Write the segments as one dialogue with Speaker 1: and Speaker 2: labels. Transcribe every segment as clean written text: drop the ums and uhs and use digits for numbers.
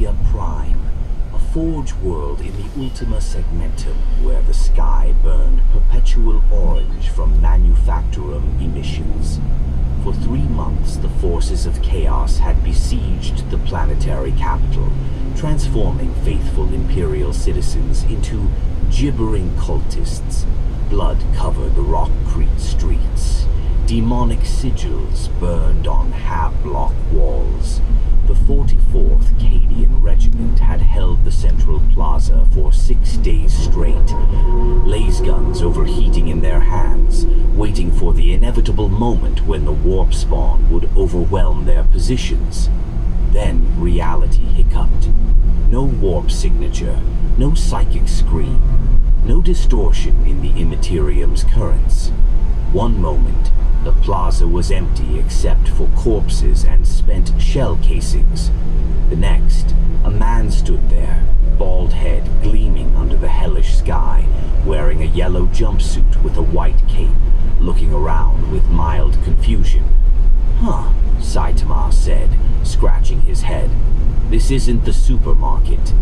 Speaker 1: Media Prime, a forge world in the Ultima Segmentum where the sky burned perpetual orange from manufacturum emissions. For 3 months, the forces of chaos had besieged the planetary capital, transforming faithful Imperial citizens into gibbering cultists. Blood covered the rock-crete streets. Demonic sigils burned on half-block walls. The 44th Cadian Regiment had held the central plaza for 6 days straight, laser guns overheating in their hands, waiting for the inevitable moment when the warp spawn would overwhelm their positions. Then reality hiccuped. No warp signature, no psychic scream, no distortion in the Immaterium's currents. One moment, the plaza was empty except for corpses and spent shell casings. The next, a man stood there, bald head gleaming under the hellish sky, wearing a yellow jumpsuit with a white cape, looking around with mild confusion. "Huh," Saitama said, scratching his head. "This isn't the supermarket."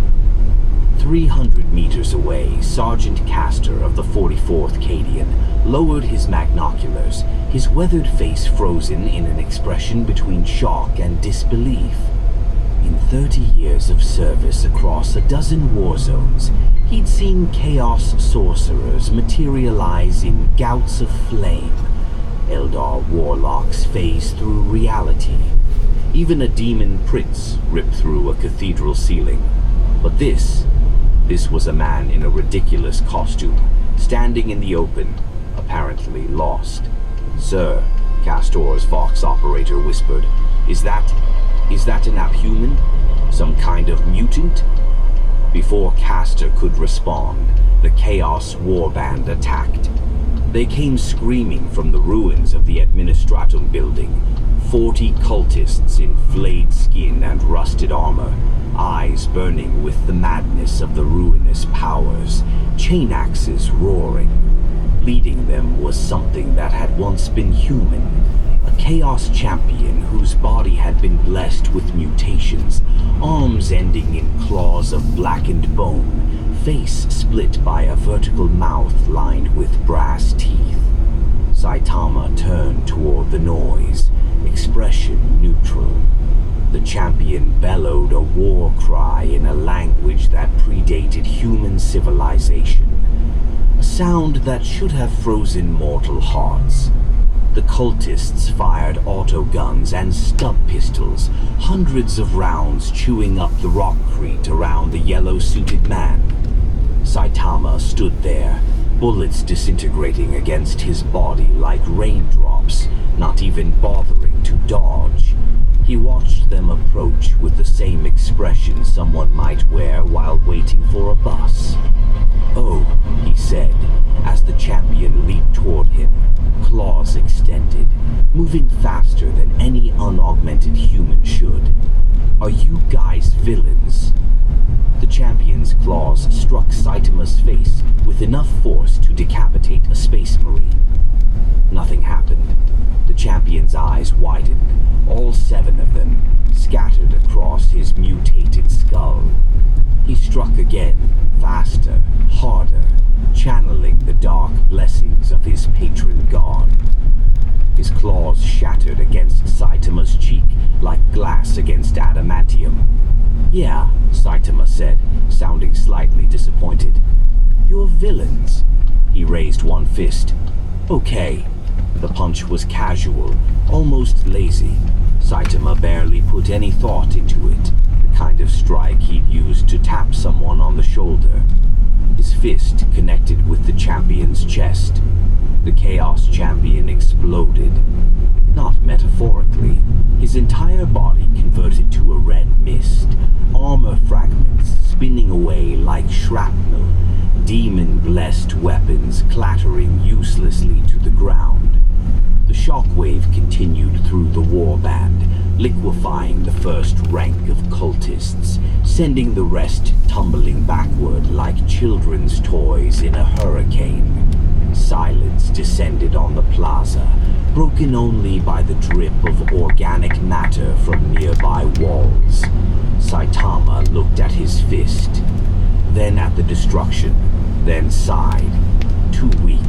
Speaker 1: 300 meters away, Sergeant Castor of the 44th Cadian lowered his binoculars, his weathered face frozen in an expression between shock and disbelief. In 30 years of service across a dozen war zones, he'd seen chaos sorcerers materialize in gouts of flame, Eldar warlocks phase through reality, even a demon prince rip through a cathedral ceiling. But this was a man in a ridiculous costume, standing in the open, apparently lost. "Sir," Castor's Vox operator whispered, Is that an abhuman? Some kind of mutant?" Before Castor could respond, the Chaos Warband attacked. They came screaming from the ruins of the Administratum building, 40 cultists in flayed skin and rusted armor, eyes burning with the madness of the ruinous powers, chain axes roaring. Leading them was something that had once been human, a chaos champion whose body had been blessed with mutations, arms ending in claws of blackened bone, face split by a vertical mouth lined with brass teeth. Saitama turned toward the noise, expression neutral. The champion bellowed a war cry in a language that predated human civilization, a sound that should have frozen mortal hearts. The cultists fired autoguns and stub pistols, hundreds of rounds chewing up the rockcrete around the yellow-suited man. Saitama stood there, bullets disintegrating against his body like raindrops, not even bothering to dodge. He watched them approach with the same expression someone might wear while waiting for a bus. "Oh," he said, as the champion leaped toward him, claws extended, moving faster than any unaugmented human should. "Are you guys villains?" The champion's claws struck Saitama's face with enough force to decapitate a space marine. Nothing happened. The champion's eyes widened, all 7 of them, scattered across his mutated skull. He struck again, faster, harder, channeling the dark blessings of his patron god. His claws shattered against Saitama's cheek like glass against adamantium. "Yeah," Saitama said, sounding slightly disappointed. "You're villains." He raised one fist. "Okay." The punch was casual, almost lazy. Saitama barely put any thought into it, the kind of strike he'd use to tap someone on the shoulder. His fist connected with the champion's chest. The Chaos Champion exploded. Not metaphorically. His entire body converted to a red mist, armor fragments spinning away like shrapnel, demon-blessed weapons clattering uselessly to the ground. The shockwave continued through the warband, liquefying the first rank of cultists, sending the rest tumbling backward like children's toys in a hurricane. Silence descended on the plaza, broken only by the drip of organic matter from nearby walls. Saitama looked at his fist, then at the destruction, then sighed. Too weak.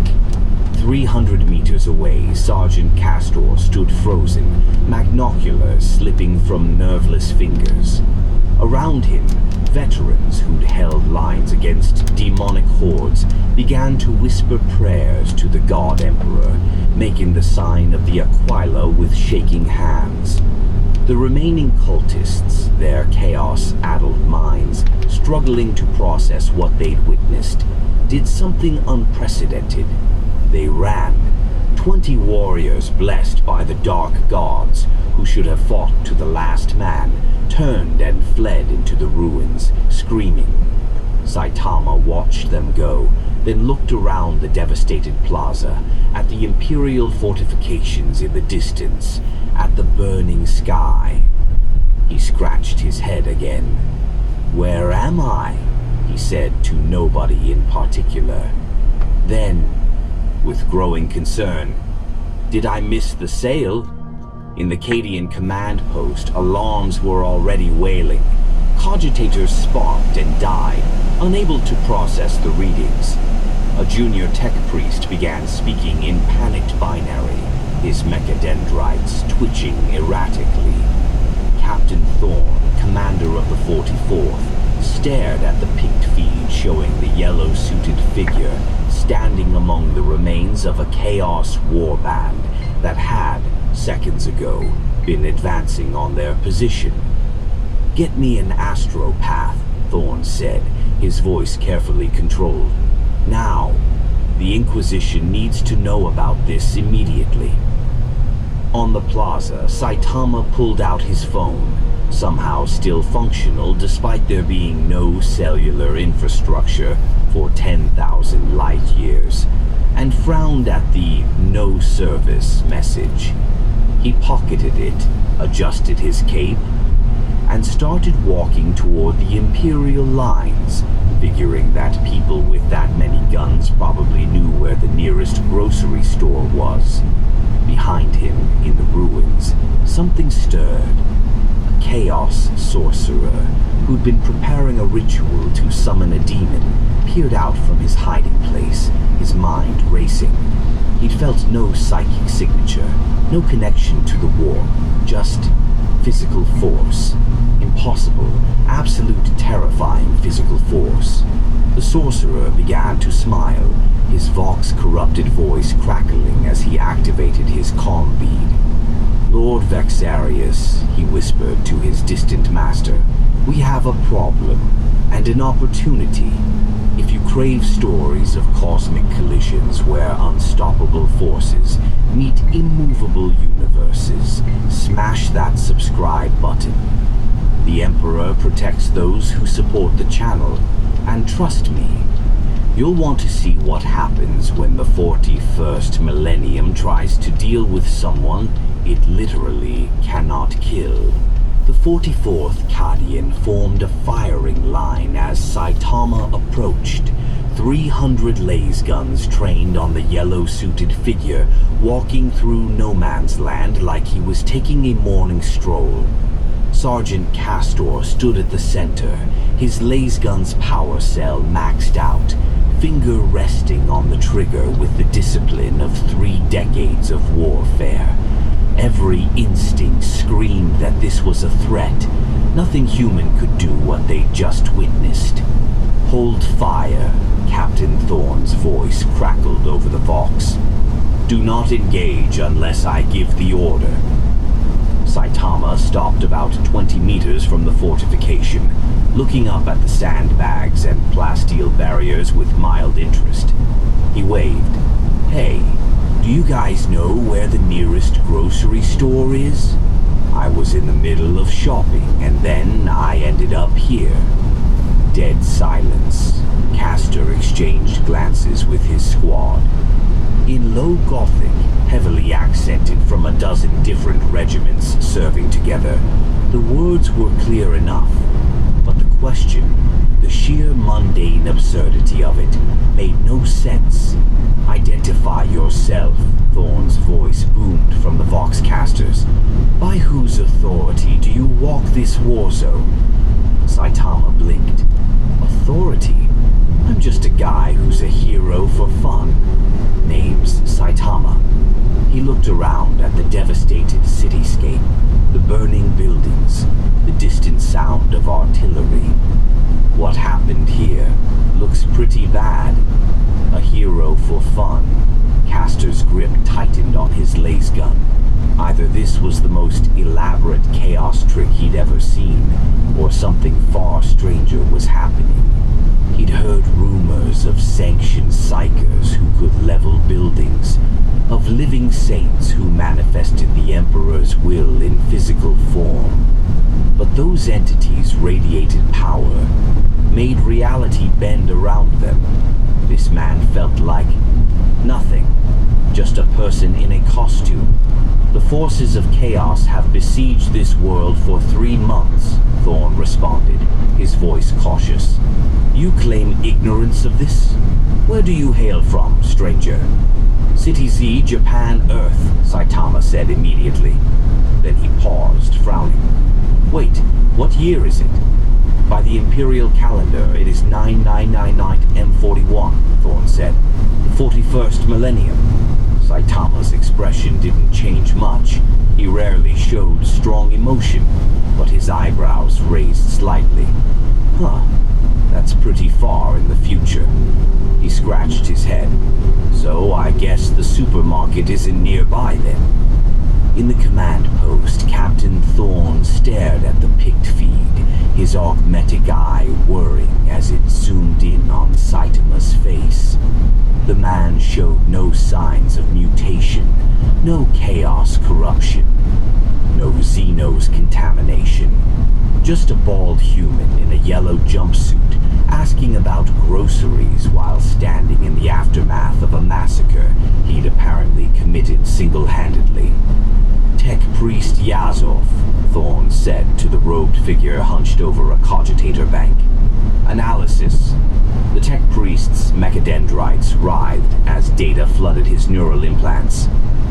Speaker 1: 300 meters away, Sergeant Castor stood frozen, magnoculars slipping from nerveless fingers. Around him, veterans who'd held lines against demonic hordes began to whisper prayers to the God Emperor, making the sign of the Aquila with shaking hands. The remaining cultists, their chaos-addled minds struggling to process what they'd witnessed, did something unprecedented. They ran. 20 warriors blessed by the dark gods, who should have fought to the last man, turned and fled into the ruins, screaming. Saitama watched them go, then looked around the devastated plaza, at the imperial fortifications in the distance, at the burning sky. He scratched his head again. "Where am I?" he said to nobody in particular. Then, with growing concern, "Did I miss the sale?" In the Cadian command post, alarms were already wailing. Cogitators sparked and died, unable to process the readings. A junior tech priest began speaking in panicked binary, his mechadendrites twitching erratically. Captain Thorne, commander of the 44th, stared at the picked feed showing the yellow-suited figure standing among the remains of a chaos warband that had, seconds ago, been advancing on their position. "Get me an astropath," Thorne said, his voice carefully controlled. "Now. The Inquisition needs to know about this immediately." On the plaza, Saitama pulled out his phone, somehow still functional despite there being no cellular infrastructure for 10,000 light years, and frowned at the "no service" message. He pocketed it, adjusted his cape, and started walking toward the Imperial lines, figuring that people with that many guns probably knew where the nearest grocery store was. Behind him, in the ruins, something stirred. A chaos sorcerer, who'd been preparing a ritual to summon a demon, peered out from his hiding place, his mind racing. He'd felt no psychic signature, no connection to the war, just physical force. Impossible, absolute terrifying physical force. The sorcerer began to smile, his Vox-corrupted voice crackling as he activated his comm bead. "Lord Vexarius," he whispered to his distant master, "we have a problem, and an opportunity. If you crave stories of cosmic collisions where unstoppable forces meet immovable universes, smash that subscribe button. The Emperor protects those who support the channel, and trust me, you'll want to see what happens when the 41st millennium tries to deal with someone it literally cannot kill." The 44th Cadian formed a firing line as Saitama approached, 300 laser guns trained on the yellow-suited figure, walking through no man's land like he was taking a morning stroll. Sergeant Castor stood at the center, his laser gun's power cell maxed out, finger resting on the trigger with the discipline of 3 decades of warfare. Every instinct screamed that this was a threat. Nothing human could do what they'd just witnessed. "Hold fire," Captain Thorne's voice crackled over the Vox. "Do not engage unless I give the order." Saitama stopped about 20 meters from the fortification, looking up at the sandbags and plasteel barriers with mild interest. He waved. "Hey, do you guys know where the nearest grocery store is? I was in the middle of shopping, and then I ended up here." Dead silence. Castor exchanged glances with his squad. In low Gothic, heavily accented from a dozen different regiments serving together, the words were clear enough, but the question, the sheer mundane absurdity of it, made no sense. "Identify yourself," Thorne's voice boomed from the Voxcasters. "By whose authority do you walk this war zone?" Saitama blinked. Authority? I'm just a guy who's a hero for fun. Name's Saitama. He looked around at the devastated cityscape, the burning buildings, the distant sound of artillery. What happened here looks pretty bad. A hero for fun. Castor's grip tightened on his laser gun. Either this was the most elaborate chaos trick he'd ever seen, or something far stranger was happening. He'd heard rumors of sanctioned psychers who could level buildings, of living saints who manifested the Emperor's will in physical form. But those entities radiated power, made reality bend around them. This man felt like nothing, just a person in a costume. The forces of chaos have besieged this world for 3 months, Thorn responded, his voice cautious. You claim ignorance of this? Where do you hail from, stranger? City Z, Japan, Earth, Saitama said immediately. Then he paused, frowning. Wait, what year is it? By the Imperial calendar, it is 9999 M41, Thorn said. The 41st millennium. Saitama's expression didn't change much. He rarely showed strong emotion, but his eyebrows raised slightly. Huh, that's pretty far in the future. He scratched his head. So I guess the supermarket isn't nearby then. In the command post, Captain Thorn stared at the picked feed, his augmetic eye whirring as it zoomed in on Saitama's face. The man showed no signs of mutation, no chaos corruption, no Xenos contamination. Just a bald human in a yellow jumpsuit asking about groceries while standing in the aftermath of a massacre he'd apparently committed single-handedly. Tech Priest Yazov, Thorn said to the robed figure hunched over a cogitator bank. Analysis. The Tech Priest's mechadendrites writhed as data flooded his neural implants.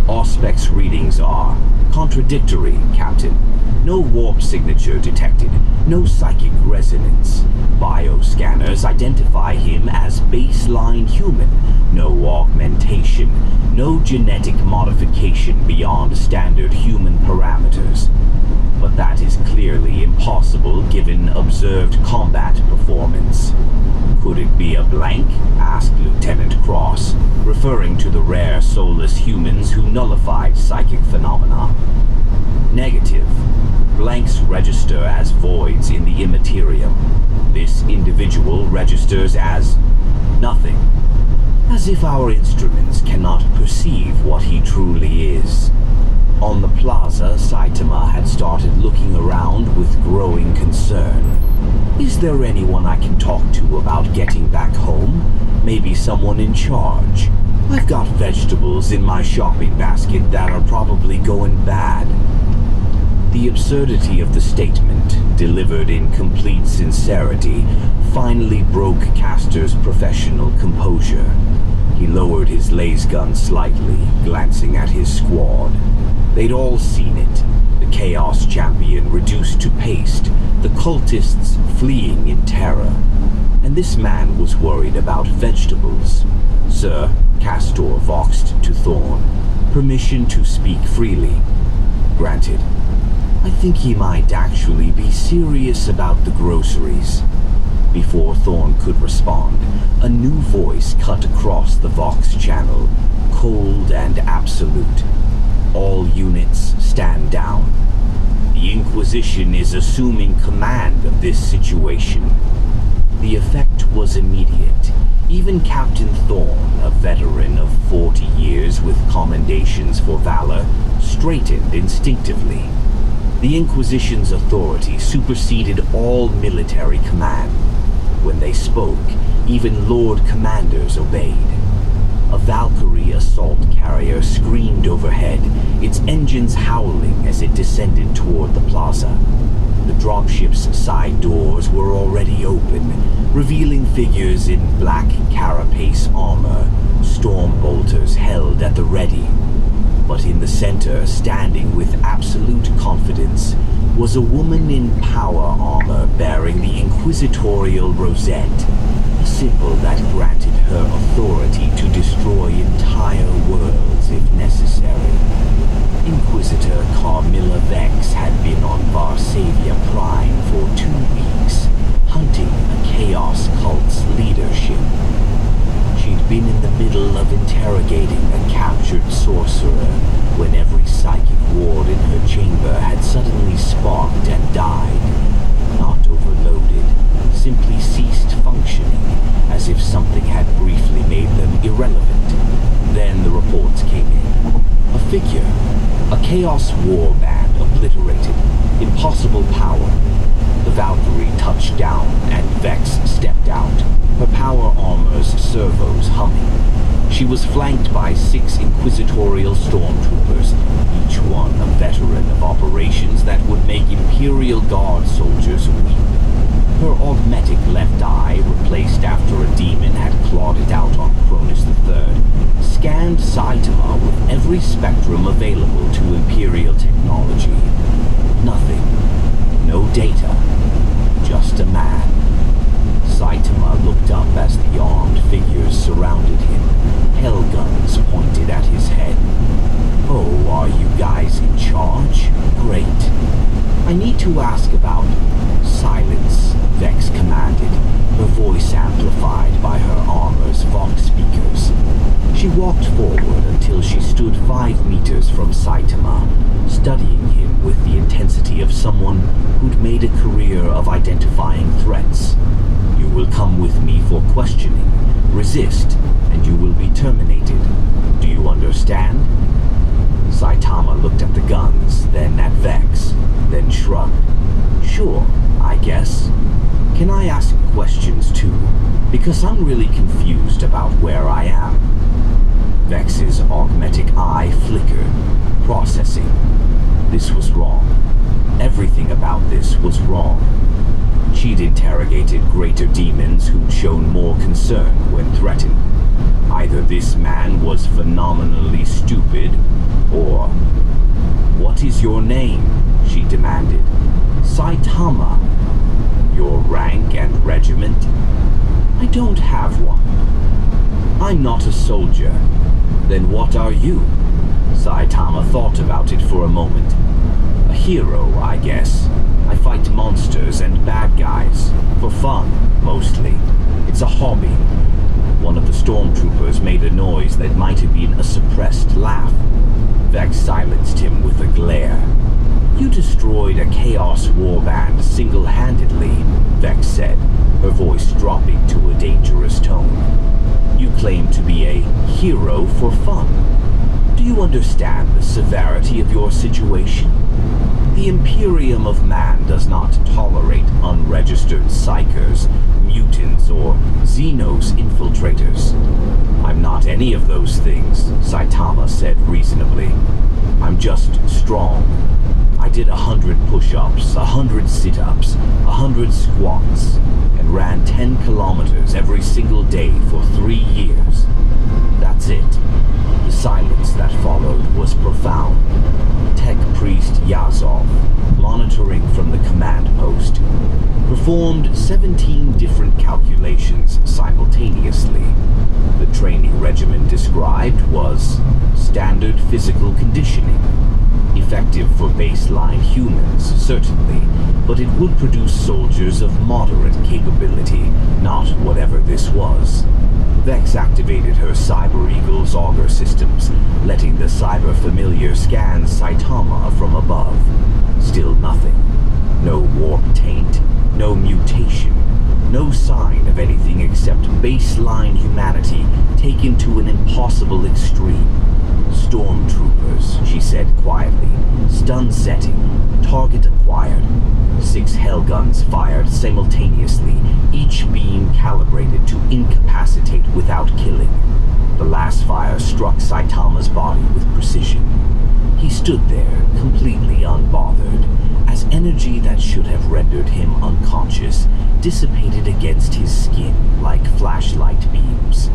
Speaker 1: Auspex readings are contradictory, Captain. No warp signature detected. No psychic resonance. Bioscanners identify him as baseline human. No augmentation. No genetic modification beyond standard human parameters. But that is clearly impossible given observed combat performance. Could it be a blank? Asked Lieutenant Cross, referring to the rare soulless humans who nullified psychic phenomena. Negative. Blanks register as voids in the immaterium. This individual registers as nothing. As if our instruments cannot perceive what he truly is. On the plaza, Saitama had started looking around with growing concern. Is there anyone I can talk to about getting back home? Maybe someone in charge. I've got vegetables in my shopping basket that are probably going bad. The absurdity of the statement, delivered in complete sincerity, finally broke Castor's professional composure. He lowered his laser gun slightly, glancing at his squad. They'd all seen it. The Chaos Champion reduced to paste, the cultists fleeing in terror. And this man was worried about vegetables. Sir, Castor voxed to Thorn. Permission to speak freely. Granted. I think he might actually be serious about the groceries. Before Thorn could respond, a new voice cut across the Vox channel, cold and absolute. All units stand down. The Inquisition is assuming command of this situation. The effect was immediate. Even Captain Thorn, a veteran of 40 years with commendations for valor, straightened instinctively. The Inquisition's authority superseded all military command. When they spoke, even Lord Commanders obeyed. A Valkyrie assault carrier screamed overhead, its engines howling as it descended toward the plaza. The dropship's side doors were already open, revealing figures in black carapace armor, storm bolters held at the ready. But in the center, standing with absolute confidence, was a woman in power armor bearing the inquisitorial rosette, a symbol that granted her authority to destroy entire worlds if necessary. Inquisitor Carmilla Vex had been on Varsavia Prime for 2 weeks, hunting a Chaos cult's leadership. She'd been in the middle of interrogating a captured sorcerer when every psychic ward in her chamber had suddenly sparked and died. Not overloaded, simply ceased functioning, as if something had briefly made them irrelevant. Then the reports came in. A figure. A Chaos warband obliterated. Impossible power. The Valkyrie touched down, and Vex stepped out, her power armor's servos humming. She was flanked by 6 inquisitorial stormtroopers, each one a veteran of operations that would make Imperial Guard soldiers weep. Her augmetic left eye, replaced after a demon had clawed it out on Cronus III, scanned Saitama with every spectrum available to Imperial technology. Nothing. No data. Just a man. Saitama looked up as the armed figures surrounded him, hellguns pointed at his head. Oh, are you guys in charge? Great. I need to ask about... Silence, Vex commanded, her voice amplified by her armor's vox speakers. She walked forward until she stood 5 meters from Saitama, studying him with the intensity of someone who'd made a career of identifying threats. You will come with me for questioning, resist, and you will be terminated. Do you understand? Saitama looked at the guns, then at Vex, then shrugged. Sure, I guess. Can I ask questions too? Because I'm really confused about where I am. Vex's augmetic eye flickered, processing. This was wrong. Everything about this was wrong. She'd interrogated greater demons who'd shown more concern when threatened. Either this man was phenomenally stupid, or... What is your name? She demanded. Saitama. Your rank and regiment? I don't have one. I'm not a soldier. Then what are you? Saitama thought about it for a moment. A hero, I guess. I fight monsters and bad guys. For fun, mostly. It's a hobby. One of the stormtroopers made a noise that might have been a suppressed laugh. Vex silenced him with a glare. You destroyed a Chaos warband single-handedly, Vex said, her voice dropping to a dangerous tone. You claim to be a hero for fun. Do you understand the severity of your situation? The Imperium of Man does not tolerate unregistered psychers, mutants, or Xenos infiltrators. I'm not any of those things, Saitama said reasonably. I'm just strong. I did 100 push-ups, 100 sit-ups, 100 squats, and ran 10 kilometers every single day for 3 years. That's it. The silence that followed was profound. Tech Priest Yazov, monitoring from the command post, performed 17 different calculations simultaneously. The training regimen described was standard physical conditioning. Effective for baseline humans, certainly, but it would produce soldiers of moderate capability, not whatever this was. Vex activated her Cyber Eagle's auger systems, letting the cyber familiar scan Saitama from above. Still nothing. No warp taint, no mutation, no sign of anything except baseline humanity taken to an impossible extreme. Stormtroopers, she said quietly. Stun setting. Target acquired. 6 hellguns fired simultaneously, each beam calibrated to incapacitate without killing. The last fire struck Saitama's body with precision. He stood there, completely unbothered, as energy that should have rendered him unconscious dissipated against his skin like flashlight beams.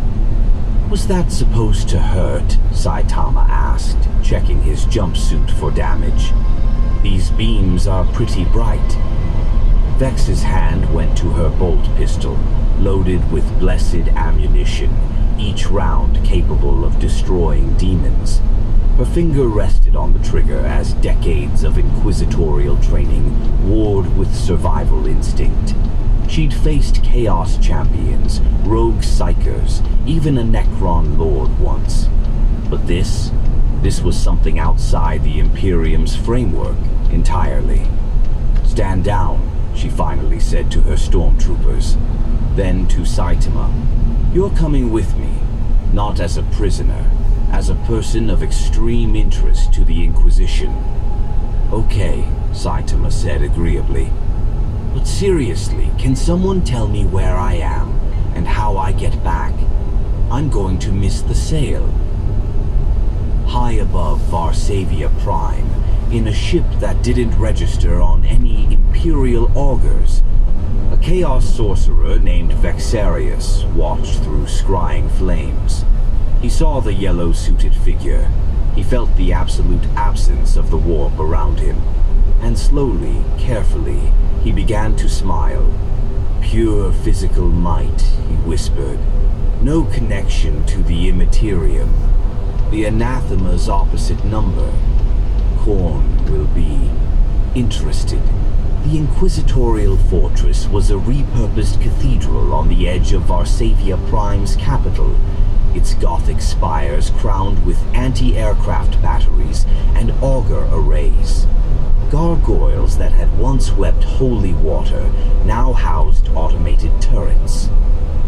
Speaker 1: Was that supposed to hurt? Saitama asked, checking his jumpsuit for damage. These beams are pretty bright. Vex's hand went to her bolt pistol, loaded with blessed ammunition, each round capable of destroying demons. Her finger rested on the trigger as decades of inquisitorial training warred with survival instinct. She'd faced Chaos Champions, rogue psychers, even a Necron Lord once. But this was something outside the Imperium's framework entirely. "Stand down," she finally said to her stormtroopers. Then to Saitama, "You're coming with me, not as a prisoner, as a person of extreme interest to the Inquisition." "Okay," Saitama said agreeably. "But seriously, can someone tell me where I am and how I get back? I'm going to miss the sail." High above Varsavia Prime, in a ship that didn't register on any Imperial augurs, a Chaos sorcerer named Vexarius watched through scrying flames. He saw the yellow-suited figure. He felt the absolute absence of the warp around him. And slowly, carefully, he began to smile. "Pure physical might," he whispered. "No connection to the immaterium. The anathema's opposite number. Khorne will be interested." The Inquisitorial Fortress was a repurposed cathedral on the edge of Varsavia Prime's capital, its Gothic spires crowned with anti-aircraft batteries and auger arrays. Gargoyles that had once wept holy water now housed automated turrets.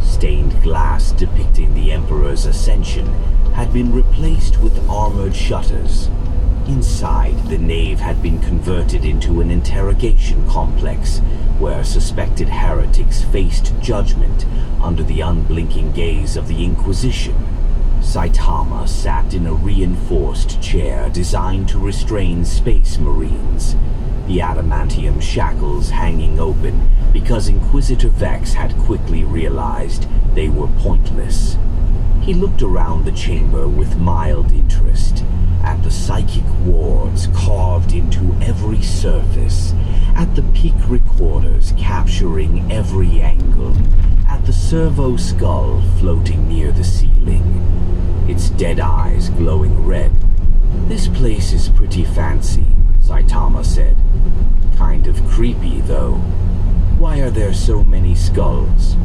Speaker 1: Stained glass depicting the Emperor's ascension had been replaced with armored shutters. Inside, the nave had been converted into an interrogation complex where suspected heretics faced judgment under the unblinking gaze of the Inquisition. Saitama sat in a reinforced chair designed to restrain space marines, the adamantium shackles hanging open because Inquisitor Vex had quickly realized they were pointless. He looked around the chamber with mild interest, at the psychic wards carved into every surface, at the peak recorders capturing every angle, at the servo skull floating near the ceiling, its dead eyes glowing red. "This place is pretty fancy," Saitama said. "Kind of creepy, though. Why are there so many skulls?"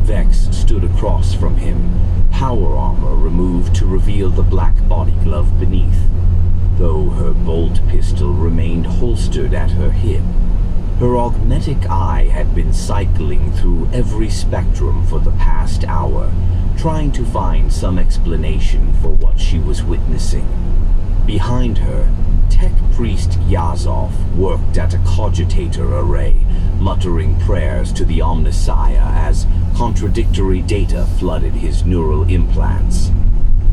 Speaker 1: Vex stood across from him, power armor removed to reveal the black body glove beneath, though her bolt pistol remained holstered at her hip. Her augmetic eye had been cycling through every spectrum for the past hour, trying to find some explanation for what she was witnessing. Behind her, Tech Priest Yazov worked at a cogitator array, muttering prayers to the Omnissiah as contradictory data flooded his neural implants.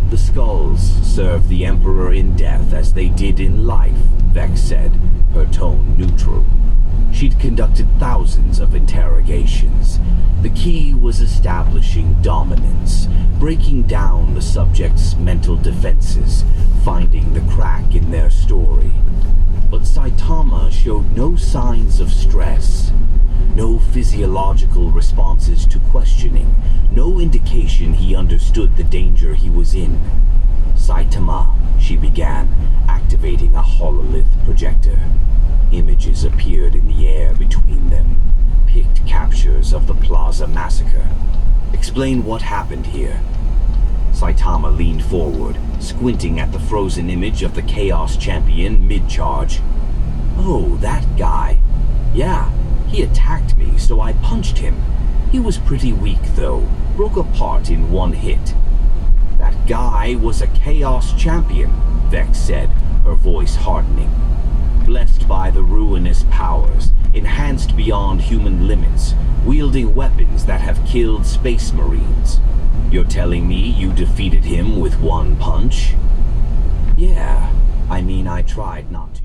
Speaker 1: "The skulls serve the Emperor in death as they did in life," Vex said, her tone neutral. She'd conducted thousands of interrogations. The key was establishing dominance, breaking down the subject's mental defenses, finding the crack in their story. But Saitama showed no signs of stress, no physiological responses to questioning, no indication he understood the danger he was in. "Saitama," she began, activating a hololith projector. Images appeared in the air between them, picked captures of the Plaza Massacre. "Explain what happened here." Saitama leaned forward, squinting at the frozen image of the Chaos Champion mid-charge. "Oh, that guy. Yeah, he attacked me, so I punched him. He was pretty weak, though, broke apart in one hit." "That guy was a Chaos Champion," Vex said, her voice hardening. "Blessed by the ruinous powers, enhanced beyond human limits, wielding weapons that have killed space marines. You're telling me you defeated him with one punch?" "Yeah, I mean I tried not to."